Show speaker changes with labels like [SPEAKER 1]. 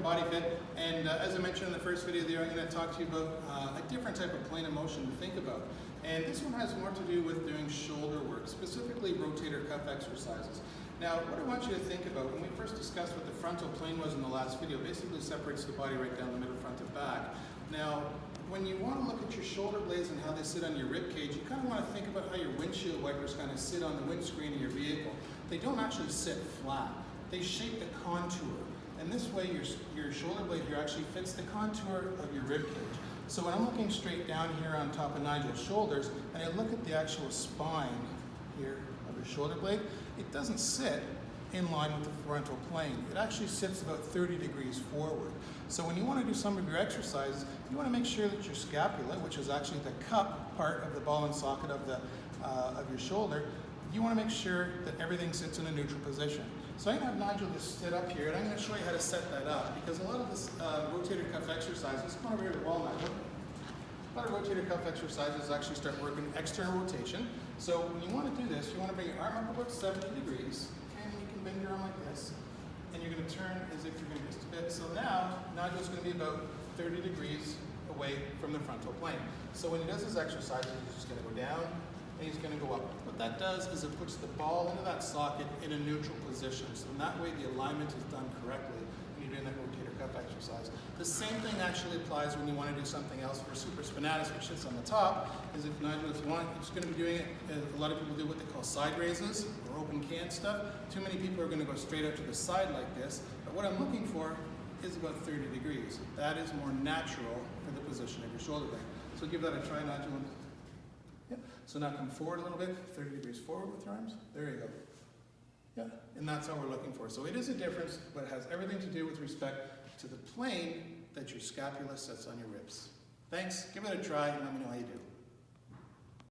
[SPEAKER 1] body fit. And as I mentioned in the first video there, I'm going to talk to you about a different type of plane of motion to think about. And this one has more to do with doing shoulder work, specifically rotator cuff exercises. Now, what I want you to think about, when we first discussed what the frontal plane was in the last video, basically separates the body right down the middle, front and back. Now, when you want to look at your shoulder blades and how they sit on your rib cage, you kind of want to think about how your windshield wipers kind of sit on the windscreen of your vehicle. They don't actually sit flat. They shape the contour. And this way, your shoulder blade here actually fits the contour of your rib cage. So when I'm looking straight down here on top of Nigel's shoulders, and I look at the actual spine here of your shoulder blade, it doesn't sit in line with the frontal plane. It actually sits about 30 degrees forward. So when you want to do some of your exercises, you want to make sure that your scapula, which is actually the cup part of the ball and socket of your shoulder, you want to make sure that everything sits in a neutral position. So I'm going to have Nigel just sit up here, and I'm going to show you how to set that up, because a lot of this rotator cuff exercises, come over here to the wall, Nigel. A lot of rotator cuff exercises actually start working external rotation. So when you want to do this, you want to bring your arm up about 70 degrees, and you can bend your arm like this, and you're going to turn as if you're going to just a bit. So now, Nigel's going to be about 30 degrees away from the frontal plane. So when he does his exercises, he's just going to go down, and he's going to go up. What that does is it puts the ball into that socket in a neutral position. So in that way, the alignment is done correctly when you're doing that rotator cuff exercise. The same thing actually applies when you want to do something else for supraspinatus, which sits on the top. Is if Nigel, if you want, you're just going to be doing it. A lot of people do what they call side raises or open can stuff. Too many people are going to go straight out to the side like this. But what I'm looking for is about 30 degrees. That is more natural for the position of your shoulder blade. So give that a try, Nigel. Yep. So now come forward a little bit, 30 degrees forward with your arms. There you go. Yeah, and that's how we're looking for. So it is a difference, but it has everything to do with respect to the plane that your scapula sits on your ribs. Thanks. Give it a try and let me know how you do.